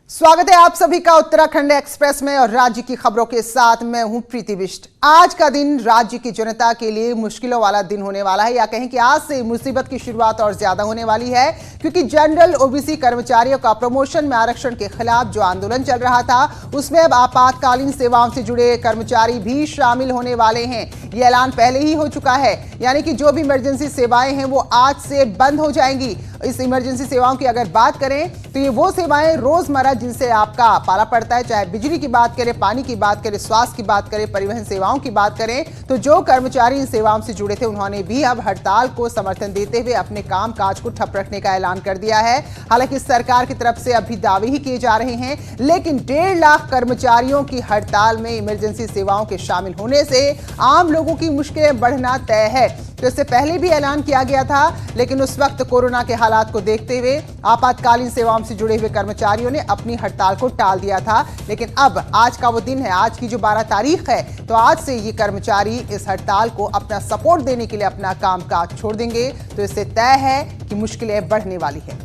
स्वागत है आप सभी का उत्तराखंड एक्सप्रेस में और राज्य की खबरों के साथ मैं हूं प्रीति बिष्ट। आज का दिन राज्य की जनता के लिए मुश्किलों वाला दिन होने वाला है, या कहें कि आज से मुसीबत की शुरुआत और ज्यादा होने वाली है, क्योंकि जनरल ओबीसी कर्मचारियों का प्रमोशन में आरक्षण के खिलाफ जो आंदोलन चल रहा था उसमें अब आपातकालीन सेवाओं से जुड़े कर्मचारी भी शामिल होने वाले हैं। ये ऐलान पहले ही हो चुका है, यानी कि जो भी इमरजेंसी सेवाएं हैं वो आज से बंद हो जाएंगी। इस इमरजेंसी सेवाओं की अगर बात करें तो ये वो सेवाएं रोजमर्रा जिनसे आपका पाला पड़ता है, चाहे बिजली की बात करें, पानी की बात करें, स्वास्थ्य की बात करें, परिवहन सेवाओं की बात करें, तो जो कर्मचारी इन सेवाओं से जुड़े थे उन्होंने भी अब हड़ताल को समर्थन देते हुए अपने काम काज को ठप रखने का ऐलान कर दिया है। हालांकि सरकार की तरफ से अभी दावे ही किए जा रहे हैं, लेकिन 1.5 लाख कर्मचारियों की हड़ताल में इमरजेंसी सेवाओं के शामिल होने से आम लोगों की मुश्किलें बढ़ना तय है। तो इससे पहले भी ऐलान किया गया था, लेकिन उस वक्त कोरोना के हालात को देखते हुए आपातकालीन सेवाओं से जुड़े हुए कर्मचारियों ने अपनी हड़ताल को टाल दिया था। लेकिन अब आज का वो दिन है, आज की जो 12 तारीख है, तो आज से ये कर्मचारी इस हड़ताल को अपना सपोर्ट देने के लिए अपना कामकाज छोड़ देंगे। तो इससे तय है कि मुश्किलें बढ़ने वाली है।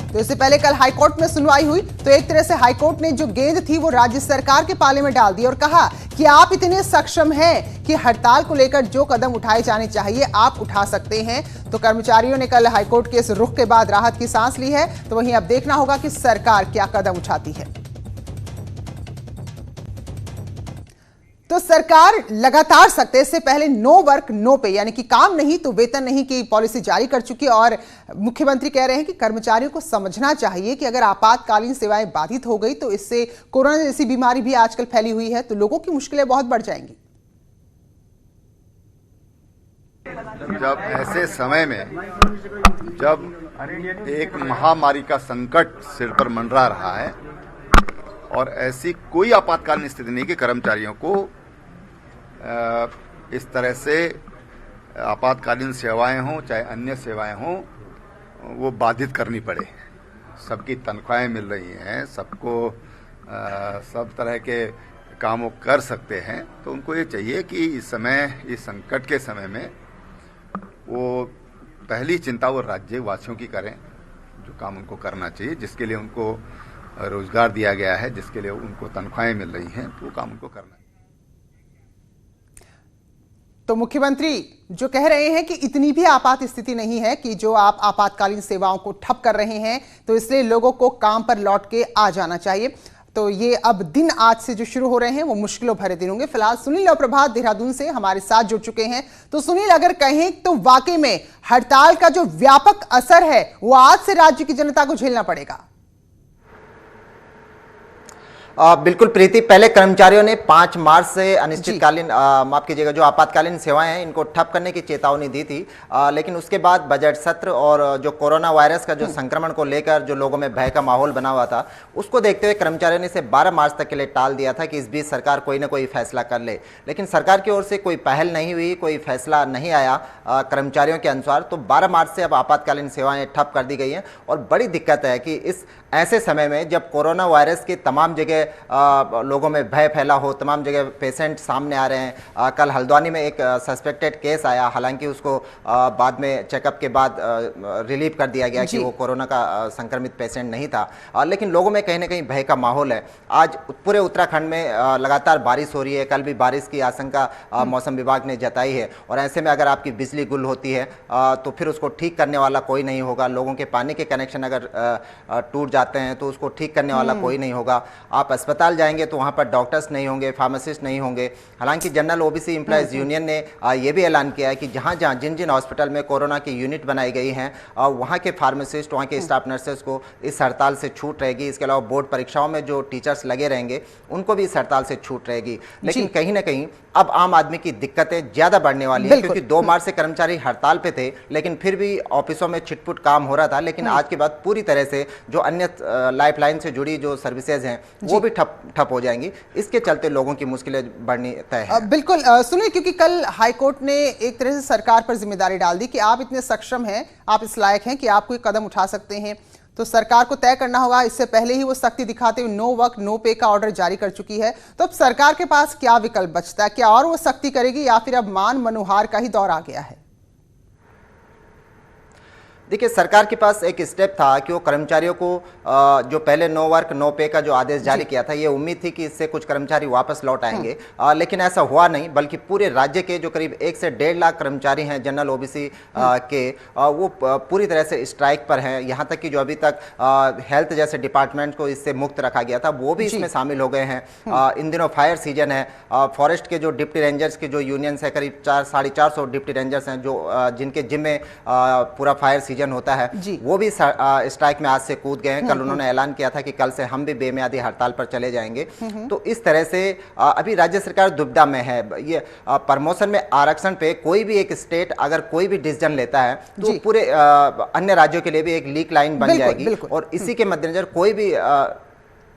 तो इससे पहले कल हाईकोर्ट में सुनवाई हुई, तो एक तरह से हाईकोर्ट ने जो गेंद थी वो राज्य सरकार के पाले में डाल दी और कहा कि आप इतने सक्षम हैं कि हड़ताल को लेकर जो कदम उठाए जाने चाहिए आप उठा सकते हैं। तो कर्मचारियों ने कल हाईकोर्ट के इस रुख के बाद राहत की सांस ली है। तो वहीं अब देखना होगा कि सरकार क्या कदम उठाती है। तो सरकार लगातार सकते इससे पहले नो वर्क नो पे, यानी कि काम नहीं तो वेतन नहीं की पॉलिसी जारी कर चुकी है। और मुख्यमंत्री कह रहे हैं कि कर्मचारियों को समझना चाहिए कि अगर आपातकालीन सेवाएं बाधित हो गई तो इससे कोरोना जैसी बीमारी भी आजकल फैली हुई है, तो लोगों की मुश्किलें बहुत बढ़ जाएंगी। जब ऐसे समय में जब एक महामारी का संकट सिर पर मंडरा रहा है और ऐसी कोई आपातकालीन स्थिति नहीं कि कर्मचारियों को इस तरह से आपातकालीन सेवाएं हों चाहे अन्य सेवाएं हों वो बाधित करनी पड़े। सबकी तनख्वाहें मिल रही हैं, सबको सब तरह के कामों कर सकते हैं, तो उनको ये चाहिए कि इस समय, इस संकट के समय में वो पहली चिंता वो राज्यवासियों की करें, जो काम उनको करना चाहिए, जिसके लिए उनको रोजगार दिया गया है, जिसके लिए उनको तनख्वाहें मिल रही हैं, तो वो काम उनको करना है। तो मुख्यमंत्री जो कह रहे हैं कि इतनी भी आपात स्थिति नहीं है कि जो आप आपातकालीन सेवाओं को ठप कर रहे हैं, तो इसलिए लोगों को काम पर लौट के आ जाना चाहिए। तो ये अब दिन आज से जो शुरू हो रहे हैं वो मुश्किलों भरे दिन होंगे। फिलहाल सुनील और प्रभात देहरादून से हमारे साथ जुड़ चुके हैं। तो सुनील, अगर कहें तो वाकई में हड़ताल का जो व्यापक असर है वो आज से राज्य की जनता को झेलना पड़ेगा। बिल्कुल प्रीति, पहले कर्मचारियों ने 5 मार्च से अनिश्चितकालीन माफ कीजिएगा जो आपातकालीन सेवाएं हैं इनको ठप करने की चेतावनी दी थी, लेकिन उसके बाद बजट सत्र और जो कोरोना वायरस का जो संक्रमण को लेकर जो लोगों में भय का माहौल बना हुआ था उसको देखते हुए कर्मचारियों ने इसे 12 मार्च तक के लिए टाल दिया था कि इस बीच सरकार कोई ना कोई फैसला कर ले। लेकिन सरकार की ओर से कोई पहल नहीं हुई, कोई फैसला नहीं आया कर्मचारियों के अनुसार। तो 12 मार्च से अब आपातकालीन सेवाएं ठप कर दी गई हैं और बड़ी दिक्कत है कि इस ऐसे समय में जब कोरोना वायरस के तमाम जगह लोगों में भय फैला हो, तमाम जगह पेशेंट सामने आ रहे हैं। कल हल्द्वानी में एक सस्पेक्टेड केस आया, हालांकि उसको बाद में चेकअप के बाद रिलीव कर दिया गया कि वो कोरोना का संक्रमित पेशेंट नहीं था, लेकिन लोगों में कहीं ना कहीं भय का माहौल है। आज पूरे उत्तराखंड में लगातार बारिश हो रही है, कल भी बारिश की आशंका मौसम विभाग ने जताई है। और ऐसे में अगर आपकी बिजली गुल होती है तो फिर उसको ठीक करने वाला कोई नहीं होगा। लोगों के पानी के कनेक्शन अगर टूट जाते हैं तो उसको ठीक करने वाला कोई नहीं होगा। आप अस्पताल जाएंगे तो वहां पर डॉक्टर्स नहीं होंगे, फार्मासिस्ट नहीं होंगे। हालांकि जनरल ओबीसी एम्प्लॉयज यूनियन ने यह भी ऐलान किया है कि जहां जिन हॉस्पिटल में कोरोना की यूनिट बनाई गई हैं वहां के फार्मासिस्ट, वहां के स्टाफ नर्सेस को इस हड़ताल से छूट रहेगी। इसके अलावा बोर्ड परीक्षाओं में जो टीचर्स लगे रहेंगे उनको भी इस हड़ताल से छूट रहेगी। लेकिन कहीं ना कहीं अब आम आदमी की दिक्कतें ज्यादा बढ़ने वाली है, क्योंकि 2 मार्च से कर्मचारी हड़ताल पे थे, लेकिन फिर भी ऑफिसों में छिटपुट काम हो रहा था। लेकिन आज के बाद पूरी तरह से जो अन्य लाइफलाइन से जुड़ी जो सर्विसेज हैं वो भी ठप हो जाएंगी। इसके चलते लोगों की मुश्किलें बढ़नी तय है। बिल्कुल सुनिए, क्योंकि कल हाईकोर्ट ने एक तरह से सरकार पर जिम्मेदारी डाल दी कि आप इतने सक्षम हैं, आप इस लायक हैं कि आप कोई कदम उठा सकते हैं, तो सरकार को तय करना होगा। इससे पहले ही वो सख्ती दिखाते हुए नो वर्क नो पे का ऑर्डर जारी कर चुकी है। तो अब सरकार के पास क्या विकल्प बचता है? क्या और वो सख्ती करेगी या फिर अब मान मनोहार का ही दौर आ गया है? देखिए, सरकार के पास एक स्टेप था कि वो कर्मचारियों को जो पहले नो वर्क नो पे का जो आदेश जारी किया था, ये उम्मीद थी कि इससे कुछ कर्मचारी वापस लौट आएंगे, लेकिन ऐसा हुआ नहीं, बल्कि पूरे राज्य के जो करीब 1 से 1.5 लाख कर्मचारी हैं जनरल ओबीसी के, वो पूरी तरह से स्ट्राइक पर हैं। यहाँ तक कि जो अभी तक हेल्थ जैसे डिपार्टमेंट को इससे मुक्त रखा गया था, वो भी इसमें शामिल हो गए हैं। इन दिनों फायर सीजन है, फॉरेस्ट के जो डिप्टी रेंजर्स के जो यूनियंस है, करीब 400-450 डिप्टी रेंजर्स हैं जो जिनके जिम्मे पूरा फायर सीजन होता है, वो भी स्ट्राइक में आज से कूद गए हैं। कल उन्होंने ऐलान किया था कि कल से हम भी बेमियादी हड़ताल पर चले जाएंगे। तो इस तरह से अभी राज्य सरकार दुविधा में है। ये प्रमोशन में आरक्षण पे कोई भी एक स्टेट अगर कोई भी डिसीजन लेता है तो पूरे अन्य राज्यों के लिए भी एक लीक लाइन बन जाएगी, और इसी के मद्देनजर कोई भी